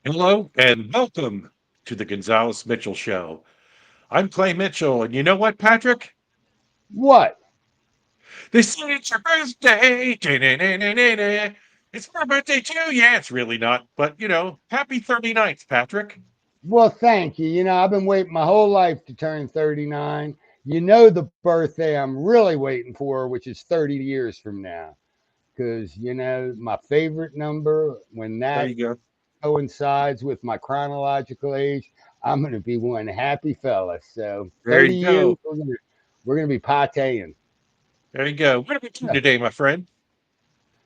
Hello and welcome to the Gonzales Mitchell Show. I'm Clay Mitchell, and you know what, Patrick? What? They say it's your birthday. Da-na-na-na-na-na. It's my birthday too. Yeah, it's really not. But, happy 39th, Patrick. Well, thank you. I've been waiting my whole life to turn 39. The birthday I'm really waiting for, which is 30 years from now. Because, my favorite number, when There that you go. coincides with my chronological age, I'm going to be one happy fella. So There 30 you years, go. we're gonna be partying. There you go. What are we doing today, my friend?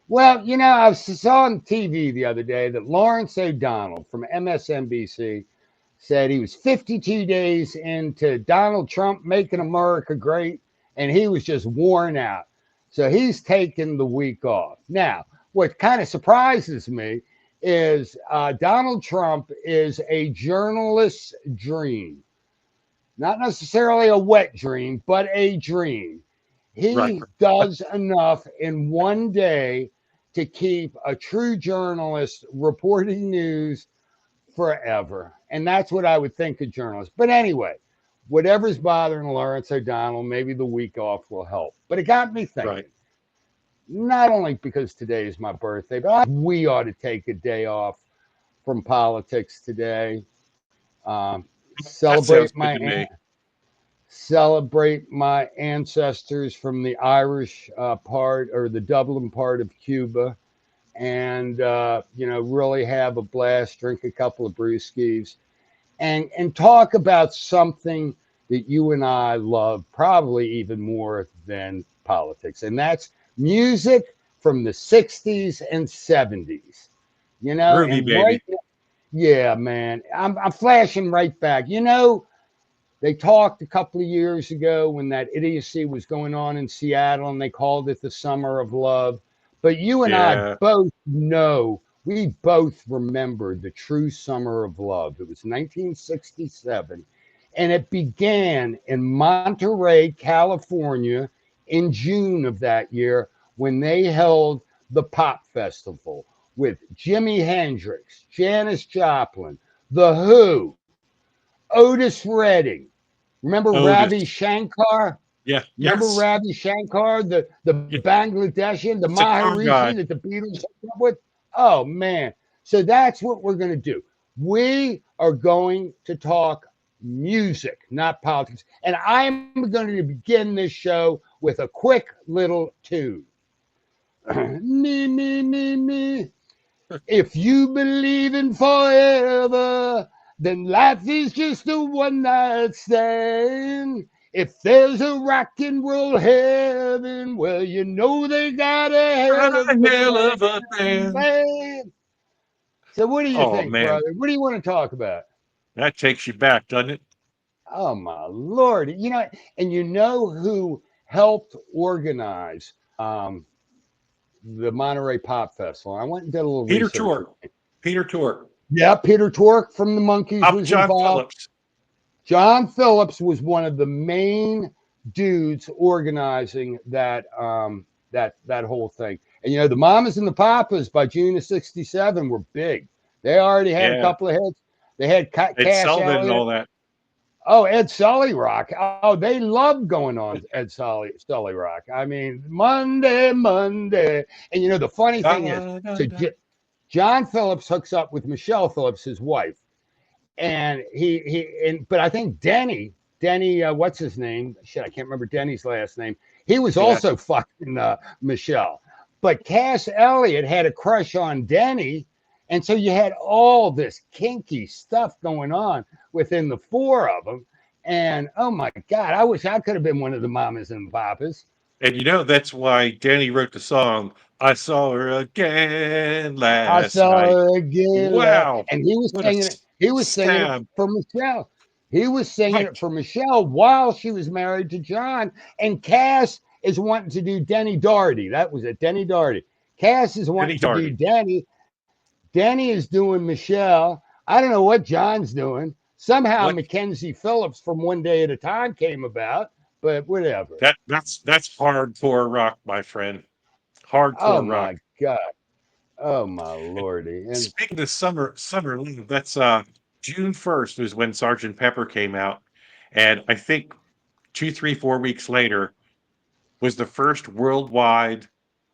Well, I saw on TV the other day that Lawrence O'Donnell from MSNBC said he was 52 days into Donald Trump making America great, and he was just worn out. So he's taking the week off. Now, what kind of surprises me is Donald Trump is a journalist's dream, not necessarily a wet dream, but a dream. Right. He does enough in one day to keep a true journalist reporting news forever. And that's what I would think of journalists. But anyway, whatever's bothering Lawrence O'Donnell, maybe the week off will help. But it got me Right. thinking, not only because today is my birthday, but we ought to take a day off from politics today. Um, That sounds celebrate good my to me. celebrate my ancestors from the Irish part or the Dublin part of Cuba, and really have a blast, drink a couple of brewskis, and talk about something that you and I love probably even more than politics, and that's music from the 60s and 70s. Groovy, And baby. right now, yeah, man, I'm flashing right back. They talked a couple of years ago when that idiocy was going on in Seattle and they called it the Summer of Love. But you and I Yeah. both know, we both remember the true Summer of Love. It was 1967 and it began in Monterey, California in June of that year when they held the Pop Festival with Jimi Hendrix, Janis Joplin, The Who, Otis Redding. Remember Ravi Otis. Shankar? Yeah. Remember Yes. Ravi Shankar, the Yeah. Bangladeshian, the Sitar Maharishi guy. that the Beatles hooked up with? Oh, man. So that's what we're going to do. We are going to talk music, not politics. And I'm going to begin this show with a quick little tune. Me, me, me, me. If you believe in forever, then life is just a one night stand. If there's a rock and roll heaven, well, they got a Got hell a of a hell band. of a band. Man. So, what do you Oh, think, man. brother? What do you want to talk about? That takes you back, doesn't it? Oh, my Lord. And you know who helped organize the Monterey Pop Festival? I went and did a little Peter research. Tork. Peter Tork. Yeah, Peter Tork from the Monkees Up was John involved. Phillips. John Phillips was one of the main dudes organizing that whole thing. And the Mamas and the Papas by June of '67 were big. They already had a Yeah. couple of hits. They had Ed Cash Sullivan and Elliott. all that. Oh, Ed Sully Rock. Oh, they loved going on Sully Rock. I mean, Monday, Monday. And the funny thing is, Da, da, so da. John Phillips hooks up with Michelle Phillips, his wife, and but I think Denny, what's his name? Shit, I can't remember Denny's last name. He was Yeah. also fucking Michelle, but Cass Elliot had a crush on Denny, and so you had all this kinky stuff going on within the four of them. And oh my god, I wish I could have been one of the mamas and papas. And that's why Danny wrote the song, I Saw Her Again I Last saw Night. her again, Wow. and he was What a singing it. He was singing it stab. for Michelle. He was singing it Right. for Michelle while she was married to John. And Cass is wanting to do Denny Doherty. That was it, Denny Doherty. Cass is wanting Denny to do Darty. Denny. Denny is doing Michelle. I don't know what John's doing. Somehow What Mackenzie Phillips from One Day at a Time came about, but whatever. that's hardcore rock, my friend. Oh Hardcore rock. my God. Oh my lordy. And Speaking of summer league, that's June 1st is when Sergeant Pepper came out. And I think 2, 3, 4 weeks later was the first worldwide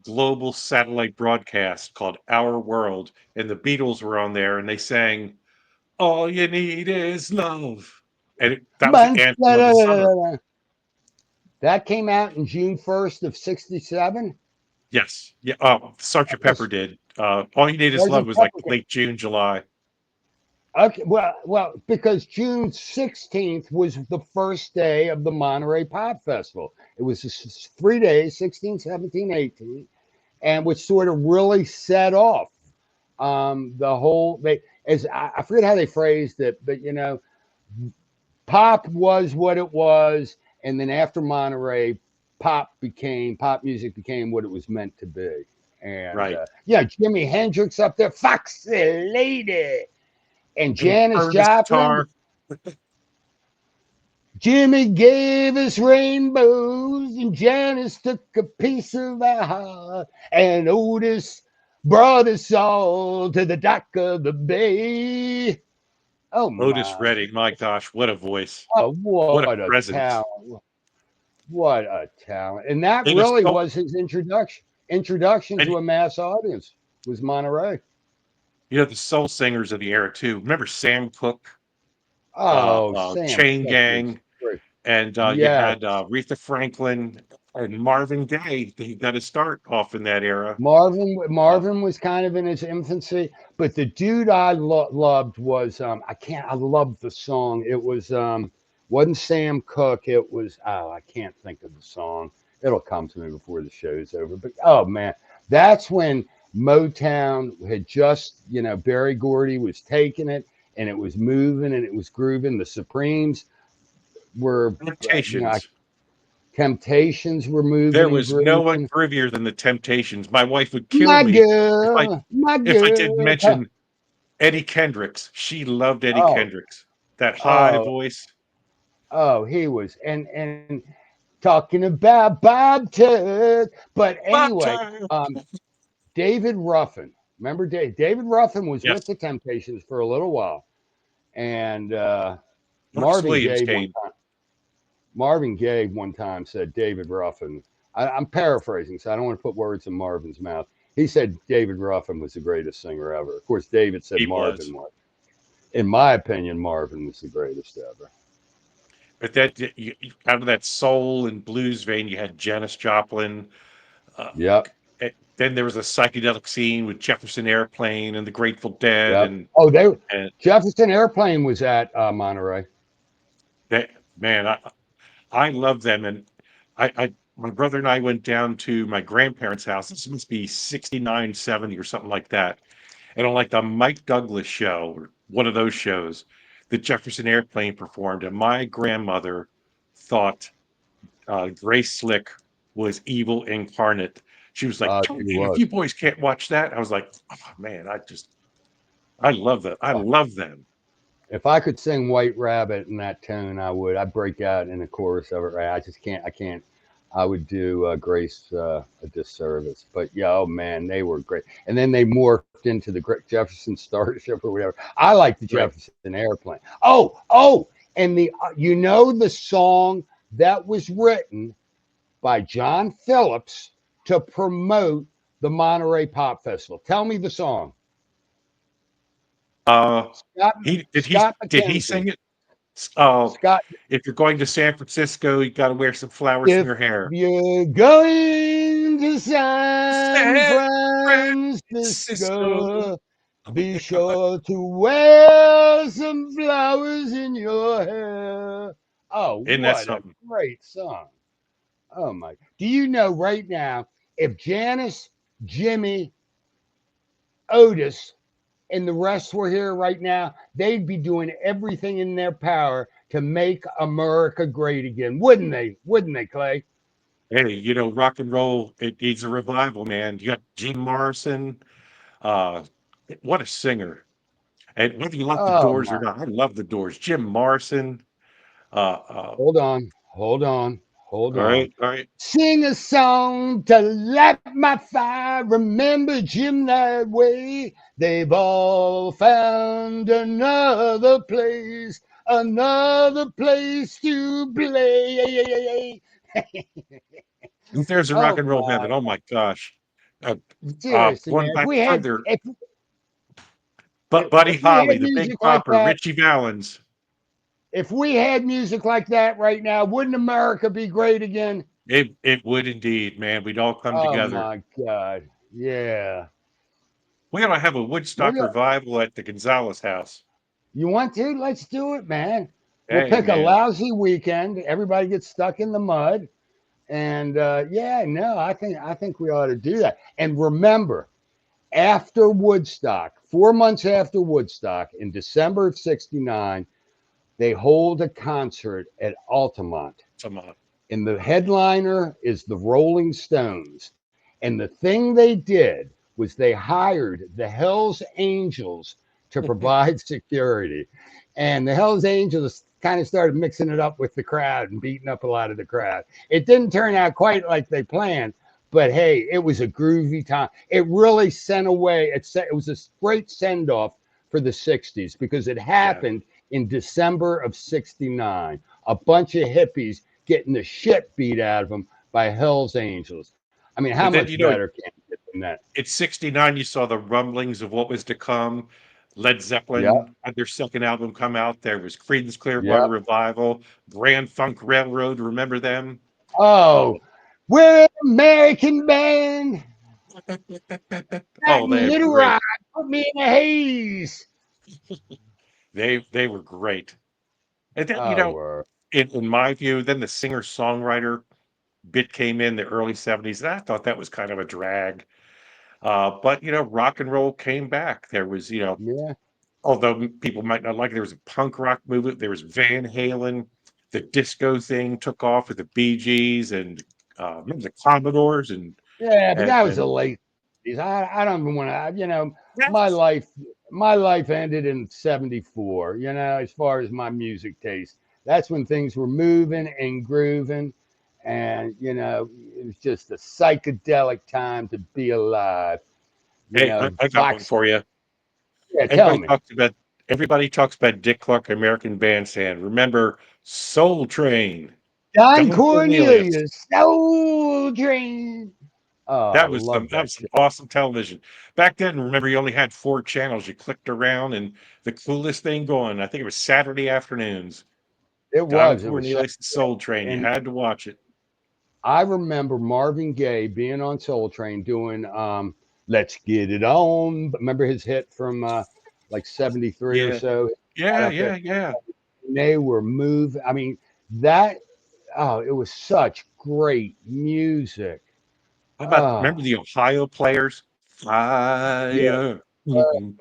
global satellite broadcast called Our World. And the Beatles were on there and they sang All You Need Is Love. And that was the Months anthem of the summer. that came out in June 1st of 67. Yes. Yeah. Sergeant Pepper Yes, did. All You Need Is Love Sergeant was like Pepper. late June, July. Okay, because June 16th was the first day of the Monterey Pop Festival. It was 3 days, 16, 17, 18, and which sort of really set off the whole. I forget how they phrased it, but pop was what it was, and then after Monterey, pop music became what it was meant to be. And Right. yeah, Jimi Hendrix up there, Foxy Lady, and And he Janis burned his Joplin. guitar. Jimmy gave us rainbows, and Janice took a piece of our heart, and Otis brought us all to the dock of the bay. Oh Otis my! Redding, my gosh, what a voice. Oh, What a what a presence. talent! What a talent! And that And the really soul was his introduction and to a mass audience was Monterey. the soul singers of the era too. Remember Sam Cooke, Oh, Sam Chain Cooke was Gang, great. and you Yes, had Aretha Franklin and Marvin Gaye. He got his start off in that era. Uh, Marvin was kind of in his infancy, but the dude I loved was I loved the song. It was wasn't Sam Cooke. It was I can't think of the song. It'll come to me before the show's over. But oh man, that's when Motown had just Berry Gordy was taking it and it was moving and it was grooving. The Supremes were Temptations. Temptations were moving There and was no one grooving. groovier than the Temptations. My wife would kill My me if I girl, my didn't girl. mention Eddie Kendricks. She loved Eddie Oh, Kendricks. That high oh, voice. oh, he was, and talking about Bob Tug. But anyway, Butter. David Ruffin. Remember David Ruffin was with Yes. the Temptations for a little while, and Marcus Marvin Williams Gaye one came. time. Marvin Gaye one time said David Ruffin. I'm paraphrasing, so I don't want to put words in Marvin's mouth. He said David Ruffin was the greatest singer ever. Of course, David said He was. Marvin was. In my opinion, Marvin was the greatest ever. But out of that soul and blues vein, you had Janis Joplin. Uh, Yep. then there was a psychedelic scene with Jefferson Airplane and the Grateful Dead, Yep. Oh, and Jefferson Airplane was at Monterey. that man, I love them. And my brother and I went down to my grandparents' house. This must be 69, 70 or something like that. And on like the Mike Douglas show, or one of those shows, the Jefferson Airplane performed, and my grandmother thought Grace Slick was evil incarnate. She was like, She if was. you boys can't watch that, I was like, oh, man, I love that. I love them. If I could sing White Rabbit in that tone, I would. I'd break out in a chorus of it. Right? I just can't. I can't. I would do Grace a disservice. But yeah, oh man, they were great. And then they morphed into the Jefferson Starship or whatever. I like the Right. Jefferson Airplane. Oh, and the song that was written by John Phillips to promote the Monterey Pop Festival. Tell me the song. Uh, Scott Scott did he McKenzie. sing it? Oh, Scott, if you're going to San Francisco, you got to wear some flowers in if your hair. you're going to San San Francisco. Francisco, be sure to wear some flowers in your hair. Oh, Isn't that what a something? great song. Oh my. Do you know right now if Janice, Jimmy, Otis, and the rest were here right now, they'd be doing everything in their power to make America great again, wouldn't they? Wouldn't they, Clay? Hey, rock and roll, it needs a revival, man. You got Jim Morrison. Uh, what a singer. And whether you like the Oh Doors or my. not, I love the Doors. Jim Morrison. Uh, uh, Hold on. Hold on. Hold All on. right, all right. Sing a song to light my fire. Remember Jim that way. They've all found another place to play. If there's a rock Oh and roll my! heaven, oh my gosh. Uh, Seriously, Going man. back further, but Buddy If we Holly, had the Big music like Bopper, that, Richie Valens. if we had music like that right now, wouldn't America be great again? It would indeed, man. We'd all come Oh together. my God! Yeah. We ought to have a What Woodstock do revival at the Gonzales house. you want to? Let's do it, man. We'll Hey, pick a man. lousy weekend. Everybody gets stuck in the mud, and yeah, no, I think we ought to do that. And remember, after Woodstock, 4 months after Woodstock, in December of '69, they hold a concert at Altamont. Come on. And the headliner is the Rolling Stones. And the thing they did was they hired the Hells Angels to provide security. And the Hells Angels kind of started mixing it up with the crowd and beating up a lot of the crowd. It didn't turn out quite like they planned, but hey, it was a groovy time. It really sent away, it was a great send off for the 60s because it Yeah. happened in December of '69. A bunch of hippies getting the shit beat out of them by Hell's Angels. I mean, how And then, much better can it get than that? in 69, you saw the rumblings of what was to come. Led Yep, Zeppelin had their second album come out. There was Creedence Clearwater yep. Revival, Grand Funk Railroad. Remember them? Oh, Oh, we're an American band. That oh, they had little great. rock put me in a haze. They were great. And then, Oh, in my view, then the singer-songwriter bit came in the early 70s, and I thought that was kind of a drag. But, rock and roll came back. There was, yeah. although people might not like it, there was a punk rock movement. There was Van Halen. The disco thing took off with the Bee Gees and remember the Commodores Yeah, but that was the and late 60s. I don't even want to, my that's life my life ended in '74, as far as my music taste. That's when things were moving and grooving and it was just a psychedelic time to be alive. hey, I got one Fox. for you. Yeah, tell Everybody me. talks about everybody talks about Dick Clark, American Bandstand. Remember Soul Train, Don Don Cornelius. Cornelius, Soul Train. Oh, I love That that was some shit. awesome television. Back then, remember you only had 4 channels. You clicked around and the coolest thing going. I think it was Saturday afternoons. Don It was Cornelius' Soul Train. You and had to watch it. I remember Marvin Gaye being on Soul Train doing "Let's Get It On." Remember his hit from like '73 or Yeah. so? Got Yeah, up there. yeah, yeah. And they were moving. I mean, that. Oh, it was such great music. How about Oh, remember the Ohio Players? yeah, Fire.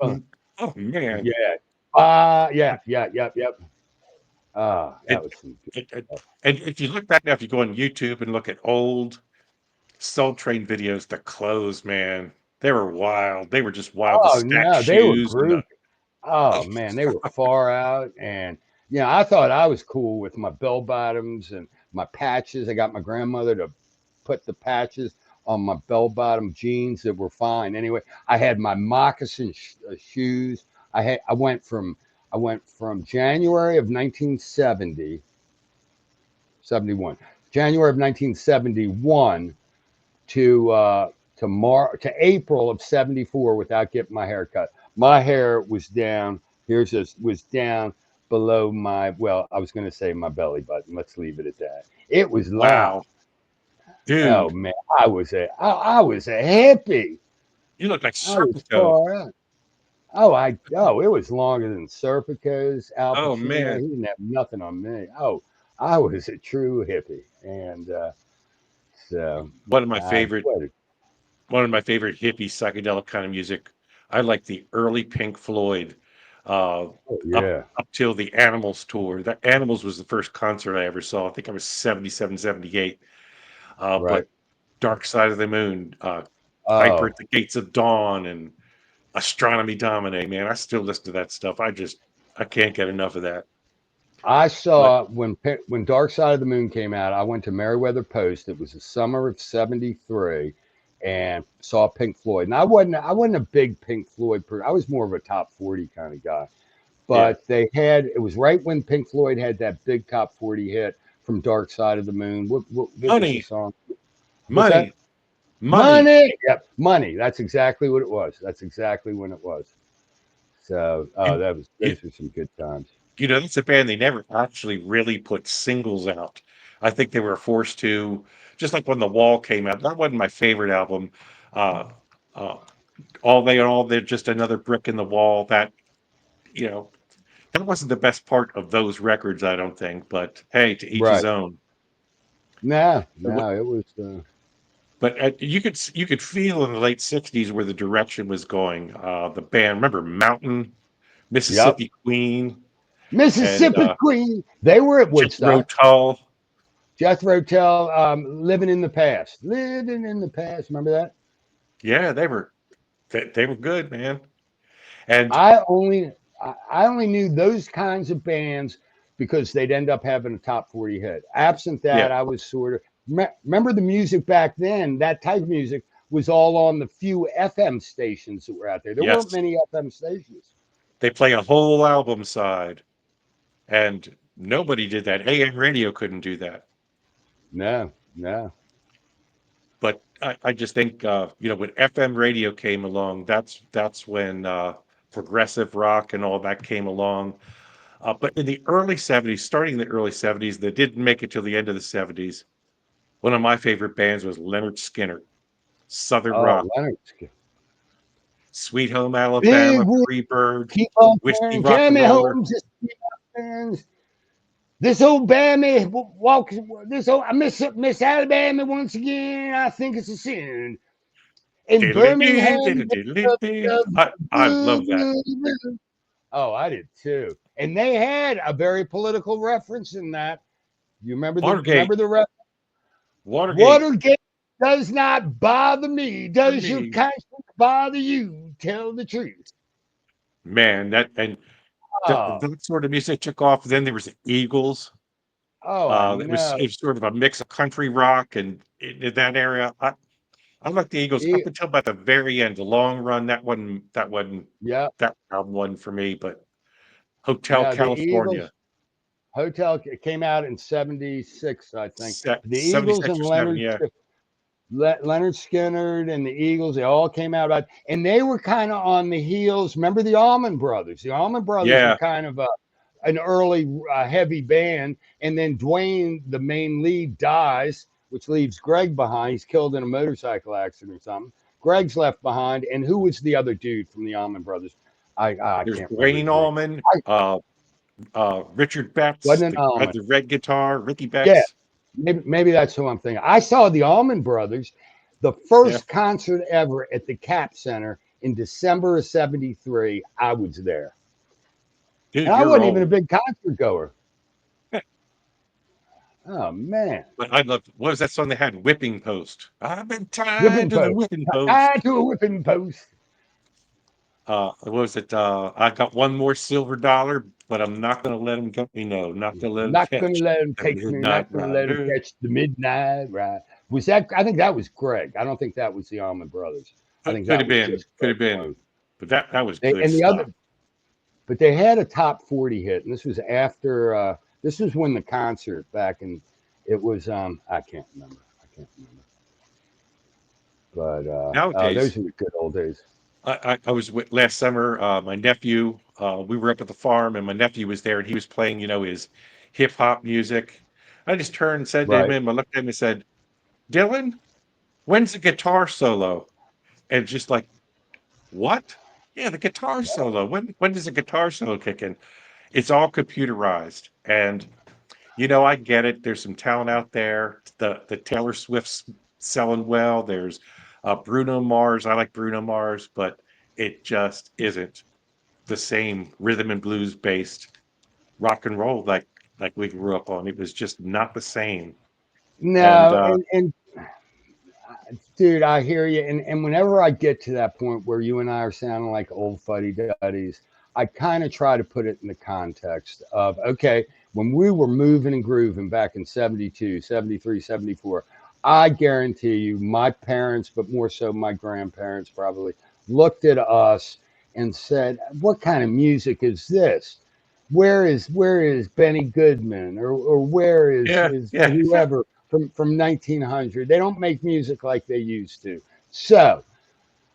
uh, Oh man. yeah, yeah, yeah, yep, yep. Oh, that And, was some good and stuff. and if you look back now, if you go on YouTube and look at old Soul Train videos, the clothes, man, they were wild. They were just wild. The Oh stacked no, they were shoes and groovy. Oh man, they were far out, and I thought I was cool with my bell bottoms and my patches. I got my grandmother to put the patches on my bell bottom jeans that were fine. Anyway, I had my moccasin shoes. I went from January of 1970 71, January of 1971 to April of '74 without getting my hair cut. My hair was down. Here's this was down below my, well, I was going to say my belly button. Let's leave it at that. It was long. wow, Oh dude, man, I was a hippie. you look like I was Serpico. far out. Oh, it was longer than Serpico's, Al Oh Pacino. man, He didn't have nothing on me. Oh, I was a true hippie, and so one of my I favorite what? one of my favorite hippie psychedelic kind of music. I like the early Pink Floyd, uh, Oh up yeah, up till the Animals tour. The Animals was the first concert I ever saw. I think I was 77, 78. right. But Dark Side of the Moon, Piper Oh, at the Gates of Dawn, and Astronomy Domine. Man, I still listen to that stuff. I can't get enough of that. I But saw when Dark Side of the Moon came out. I went to Meriwether Post. It was the summer of '73, and saw Pink Floyd. And I wasn't a big Pink Floyd person. I was more of a top 40 kind of guy. yeah, But it was right when Pink Floyd had that big top 40 hit from Dark Side of the Moon. What was the money, song? What's that? money, money. Money. Yep, money. That's exactly what it was. That's exactly when it was. So, oh, And that was you, those were some good times. that's a band they never actually really put singles out. I think they were forced to, just like when The Wall came out. That wasn't my favorite album. Uh, uh, all they and all, they're just another brick in the wall. You know, that wasn't the best part of those records, I don't think. But hey, to each his Right. own. No, But no, it was. you could feel in the late '60s where the direction was going. The band, remember Mountain, Yep. Mississippi Queen, and Mississippi Queen. They were at Jethro Woodstock. Tull. Jethro Tull, living in the past. Living in the past. Remember that? Yeah, they were good, man. And I only I only knew those kinds of bands because they'd end up having a top 40 hit. Absent yeah, that, I was sort of remember the music back then. That type of music was all on the few FM stations that were out there. There weren't yes, many FM stations. they play a whole album side, and nobody did that. AM radio couldn't do that. No, no. But I just think when FM radio came along, that's when progressive rock and all that came along. But in the early '70s, starting in the early '70s, they didn't make it till the end of the '70s. One of my favorite bands was Leonard Skinner, Southern Oh, rock, Leonard. Sweet Home Big Alabama, wheel, Freebird, keep on Whiskey turning. Rock and Jeremy Roller. Holmes, just keep on turning. This old Bammy walks. This old I miss Alabama once again. I think it's a sin. In Birmingham, I love that. oh, I did too. And they had a very political reference in that. You remember Watergate, the Watergate Watergate does not bother me. for Does your me. conscience bother you? Tell the truth. Man, Oh, that sort of music took off. Then there was the Eagles. oh, I It was know. sort of a mix of country rock and in that area. I like the Eagles up E- until about the very end. The long run, yeah, that album wasn't for me. But Hotel no, the Eagles. California, Hotel came out in '76, I think. The Eagles 76 and or 7, yeah. Leonard Skinner and the Eagles, they all came out about, and they were kind of on the heels. Remember the Allman Brothers? The Allman Brothers were Yeah, kind of an early heavy band, and then Dwayne, the main lead, dies, which leaves Greg behind. He's killed in a motorcycle accident or something. Greg's left behind, and who was the other dude from the Allman Brothers? I there's can't remember Dwayne his name. Allman, I Richard Betts, wasn't the an guy with Allman. the red guitar, Ricky Yeah, Betts. maybe that's who I'm thinking. I saw the Allman Brothers, the Yeah, first concert ever at the Cap Center in December of '73. I was there. And dude, I you're wasn't even a old. big concert goer. Oh, man. But I love what was that song they had? Whipping Post. I've been tied Whipping to the post. whipping Tied post. to a whipping post. What was it? I got one more silver dollar, but I'm not gonna let him get me. No, not to let him Not going to catch let him the take me. midnight Not going to let him rider. catch the midnight ride. Was that? I think that was Greg. I don't think that was the Allman Brothers. I think Could that have was been, just could Greg have been, alone. but that was good And the other, stuff. but they had a top 40 hit, and this was after. This was when the concert back in. It was. I can't remember. I can't remember. But those Nowadays, are the good old days. I was last summer. My nephew, we were up at the farm, and my nephew was there, and he was playing, his hip hop music. I just turned and said to Right. him, I looked at him and said, "Dylan, when's the guitar solo?" And just like, what? Yeah, the guitar solo. When does the guitar solo kick in? It's all computerized. And I get it. There's some talent out there. The Taylor Swift's selling well. There's Bruno Mars. I like Bruno Mars, but it just isn't the same rhythm and blues based rock and roll like we grew up on. It was just not the same. And No, and dude, I hear you. And whenever I get to that point where you and I are sounding like old fuddy duddies, I kind of try to put it in the context of, okay, when we were moving and grooving back in 72, 73, 74, I guarantee you my parents, but more so my grandparents probably looked at us and said, what kind of music is this? Where is Benny Goodman, or where Yeah, is yeah. whoever from 1900? They don't make music like they used to. So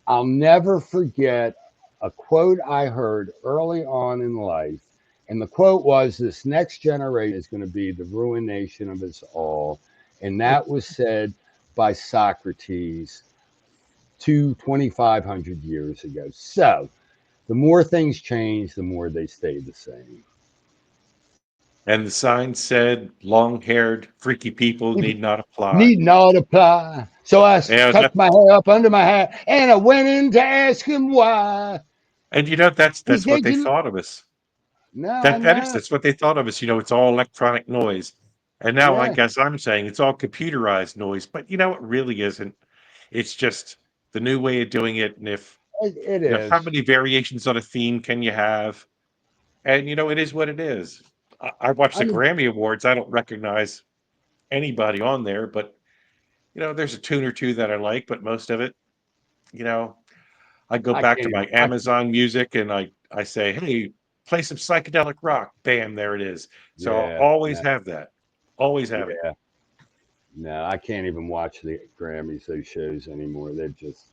I'll never forget a quote I heard early on in life. And the quote was, this next generation is going to be the ruination of us all. And that was said by Socrates 2,500 years ago. So the more things change, the more they stay the same. And the sign said, long-haired, freaky people People need not apply. need not apply. So I Yeah, tucked my hair up under my hat and I went in to ask him why. and He that's what said, they you, thought of us. no, I know. That's what they thought of us. It's all electronic noise. And now I Yeah, guess I'm saying it's all computerized noise, but it really isn't. It's just the new way of doing it. And if it how is. many variations on a theme can you have? And it is what it is. I watch I the mean, Grammy Awards. I don't recognize anybody on there, but there's a tune or two that I like, but most of it, you know, I go I back to can't my even. I, Amazon Music and I say, "Hey, play some psychedelic rock." Bam, there it is. So I'll yeah, always no, have that. Always have it. yeah, no. I can't even watch the Grammys, those shows anymore. They're just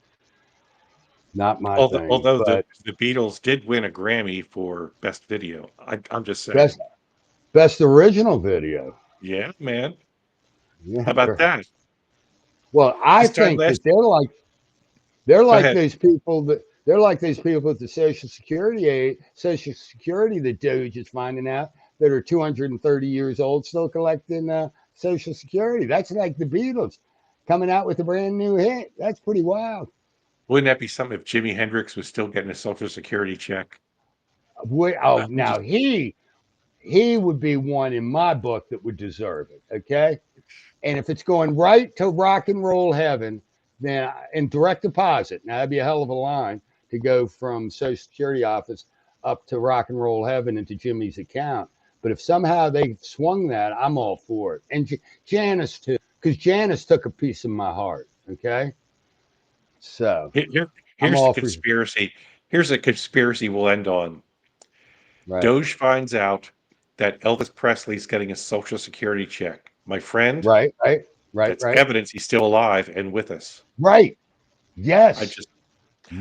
not my thing. Although the But the Beatles did win a Grammy for best video. I'm just best saying. best original video. Yeah, man. Yeah. How about that? Well, I This time think last that they're Go like ahead. those people that they're like those people with the Social Security that Doge is finding out that are 230 years old still collecting Social Security. That's like the Beatles coming out with a brand new hit. That's pretty wild. Wouldn't that be something if Jimi Hendrix was still getting a Social Security check? Oh, I'm now just he would be one in my book that would deserve it. Okay, and if it's going right to rock and roll heaven, then in direct deposit, now that'd be a hell of a line to go from Social Security office up to rock and roll heaven into Jimmy's account. But if somehow they swung that, I'm all for it. And Janice too, because Janice took a piece of my heart. Okay, so here. I'm Here's the all for conspiracy. Here's a conspiracy we'll end on. right, Doge finds out that Elvis Presley's getting a Social Security check. My friend, right, right, right, that's right, evidence he's still alive and with us. right. I Yes, just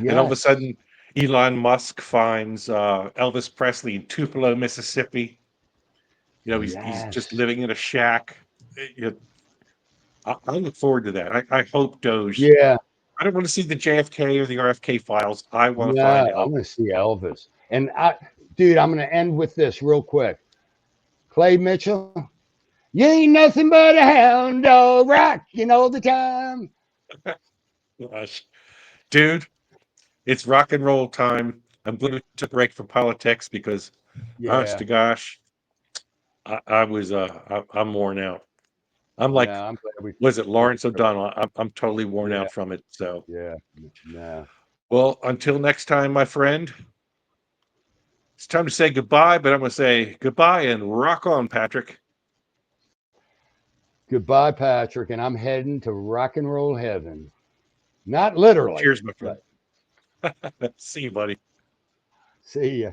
And all of a yes, sudden, Elon Musk finds Elvis Presley in Tupelo, Mississippi. He's just yes. living in a shack. I look forward to that. I hope Doge. Yeah, I don't want to see the JFK or the RFK files. I want to no, find I'm gonna Elvis. see Elvis. And dude, I'm gonna end with this real quick. Clay Mitchell, you ain't nothing but a hound dog, rocking all the time. Gosh, dude, it's rock and roll time. I'm going to take a break from politics because, honest Yeah, to gosh, I'm worn out. I'm no, like, I'm glad was it we Lawrence O'Donnell? I'm totally worn yeah, out from it. So, yeah, no. well, until next time, my friend, it's time to say goodbye, but I'm going to say goodbye and rock on, Patrick. Goodbye, Patrick, and I'm heading to rock and roll heaven. Not literally, Cheers, my friend. but See you, buddy. see ya.